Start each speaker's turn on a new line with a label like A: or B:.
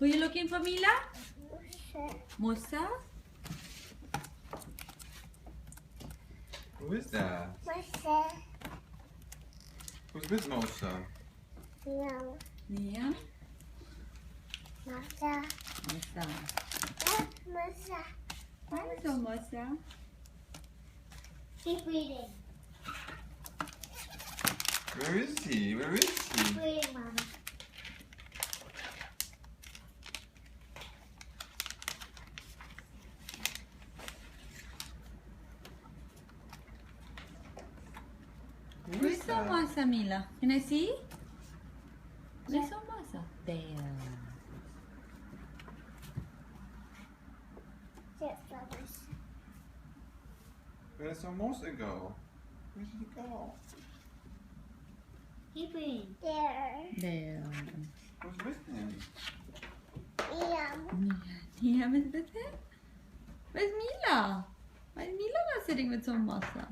A: Who are you looking for, Mila? Mausa?
B: Who is that?
C: Mausa.
B: Who's with Mausa?
C: No.
A: Liam?
C: Mausa.
A: Mausa.
C: Mausa.
A: Hi, so Mausa.
C: Keep reading.
B: Where is he? Where is
C: Keep
B: he?
C: reading, Mama.
B: Who
A: Where's
B: is
A: so
B: that?
A: Mausa, Mila? Can I see? Where's so Mausa? There.
C: Just flowers.
B: Where does Mausa go? Where did he go?
C: Keep reading. There.
A: There.
B: Who's with him?
C: Liam.
A: Liam is with him? Where's Mila? Why is Mila not sitting with so Mausa?